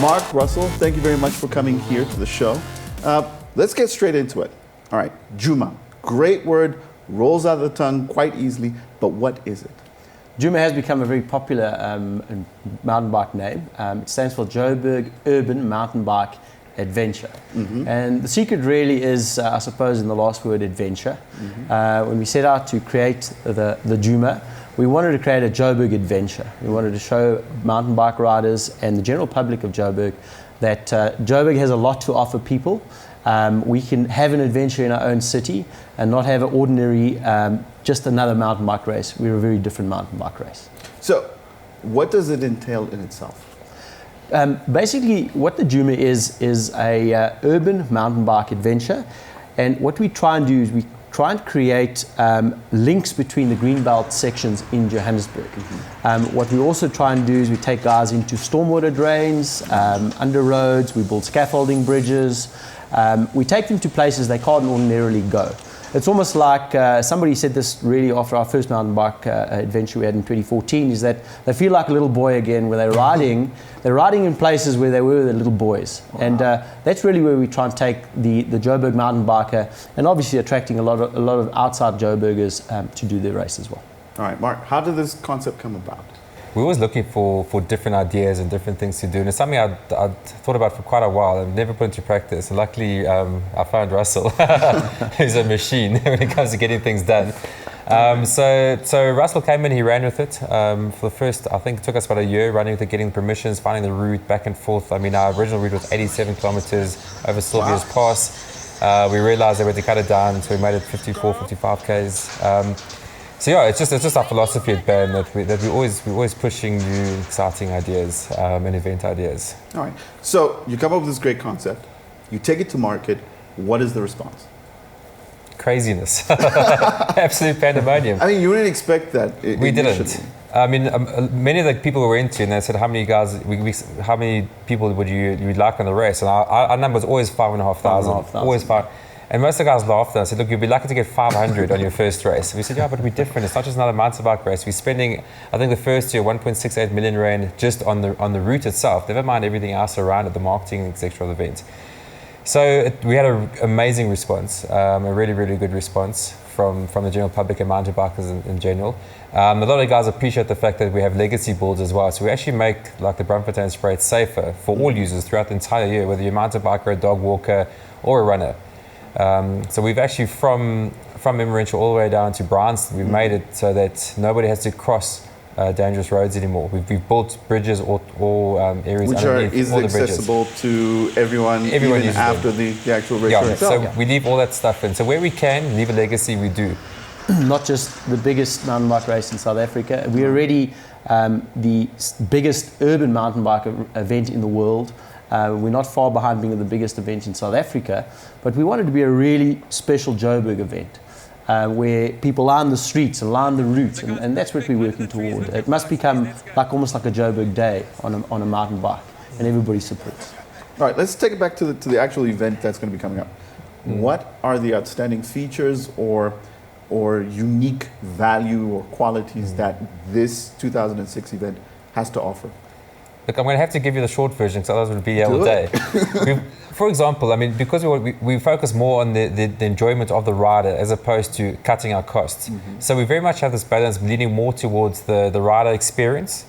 Mark, Russell, thank you very much for coming here to the show. Let's get straight into it. All right, Juma, great word, rolls out of the tongue quite easily, but what is it? Juma has become a very popular mountain bike name. It stands for Joburg Urban Mountain Bike Adventure. And the secret really is, I suppose, in the last word, adventure. When we set out to create the Juma, we wanted to create a Joburg adventure. We wanted to show mountain bike riders and the general public of Joburg that Joburg has a lot to offer people. We can have an adventure in our own city and not have an ordinary, just another mountain bike race. We're a very different mountain bike race. So, what does it entail in itself? Basically, what the Juma is a urban mountain bike adventure. And what we try and do is we try and create links between the greenbelt sections in Johannesburg. What we also try and do is we take guys into stormwater drains, under roads, we build scaffolding bridges. We take them to places they can't ordinarily go. It's almost like somebody said this really after our first mountain bike adventure we had in 2014, is that they feel like a little boy again, where they're riding in places where they were the little boys. Wow. And that's really where we try and take the Joburg mountain biker, and obviously attracting a lot of outside Joburgers to do their race as well. All right, Mark, how did this concept come about? We're always looking for different ideas and different things to do, and it's something I'd thought about for quite a while and never put into practice. And luckily, I found Russell, who's a machine when it comes to getting things done. So Russell came in, he ran with it for the first, I think it took us about a year running with it, getting permissions, finding the route back and forth. I mean, our original route was 87 kilometers over Sylvia's Pass. We realized that we had to cut it down, so we made it 54, 55 Ks. So yeah, it's just our philosophy at BAM that we're always pushing new, exciting ideas and event ideas. All right. So you come up with this great concept, you take it to market. What is the response? Craziness, absolute pandemonium. I mean, you didn't expect that. We didn't. I mean, many of the people we were into, and they said, "How many guys? How many people would you'd like on the race?" And our number was always 5,500. Always 5. And most of the guys laughed and said, "Look, you'd be lucky to get 500 on your first race." And we said, "Yeah, but we're different. It's not just another mountain bike race. We're spending, I think, the first year 1.68 million rand just on the route itself. Never mind everything else around it, the marketing, etc. of the event." So we had an amazing response, a really, really good response from the general public and mountain bikers in general. A lot of guys appreciate the fact that we have legacy boards as well. So we actually make like the Brumfontein spray safer for all users throughout the entire year, whether you're a mountain biker, a dog walker, or a runner. So we've actually from Emmarentia all the way down to Bryanston, we've made it so that nobody has to cross dangerous roads anymore. We've built bridges or areas which are underneath easily all the bridges. accessible to everyone even after the actual race itself. So we leave all that stuff in. So where we can leave a legacy, we do. Not just the biggest mountain bike race in South Africa. We're already the biggest urban mountain bike event in the world. We're not far behind being the biggest event in South Africa, but we wanted to be a really special Joburg event where people line the streets and line the route, and that's what we're working toward. It must become almost like a Joburg day on a mountain bike, and everybody supports. All right, let's take it back to the actual event that's going to be coming up. What are the outstanding features or unique value or qualities that this 2006 event has to offer? Look, I'm going to have to give you the short version because otherwise it would be here all day. For example, I mean, because we focus more on the enjoyment of the rider as opposed to cutting our costs. So we very much have this balance leaning more towards the rider experience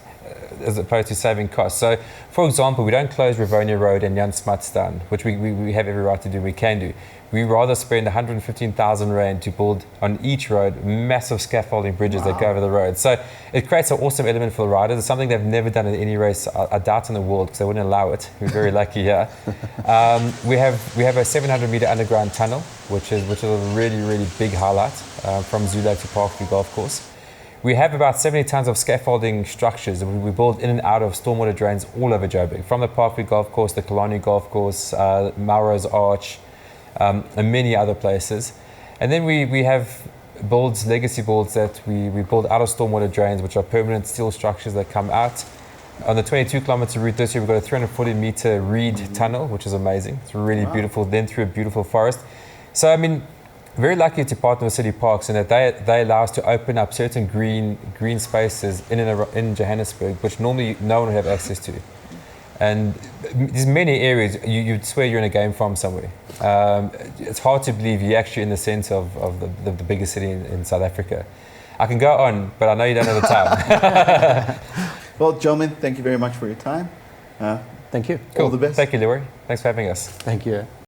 as opposed to saving costs. So, for example, we don't close Rivonia Road and Jan Smutstaan, which we have every right to do, we can do. We rather spend 115,000 Rand to build on each road massive scaffolding bridges that go over the road. So it creates an awesome element for the riders. It's something they've never done in any race, I doubt, in the world, because they wouldn't allow it. We're very lucky here. We have a 700-meter underground tunnel, which is a really, really big highlight from Zulu to Parkview Golf Course. We have about 70 tons of scaffolding structures that we build in and out of stormwater drains all over Joburg, from the Parkview Golf Course, the Kalani Golf Course, Melrose Arch, and many other places. And then we have legacy boards that we build out of stormwater drains, which are permanent steel structures that come out. On the 22-kilometer route this year, we've got a 340-meter reed tunnel, which is amazing. It's really beautiful, then through a beautiful forest. So, I mean, very lucky to partner with City Parks in that they allow us to open up certain green spaces in Johannesburg, which normally no one would have access to. And there's many areas you'd swear you're in a game farm somewhere. It's hard to believe you're actually in the centre of the biggest city in South Africa. I can go on, but I know you don't have the time. Well, gentlemen, thank you very much for your time. Thank you. Cool. All the best. Thank you, Leroy. Thanks for having us. Thank you.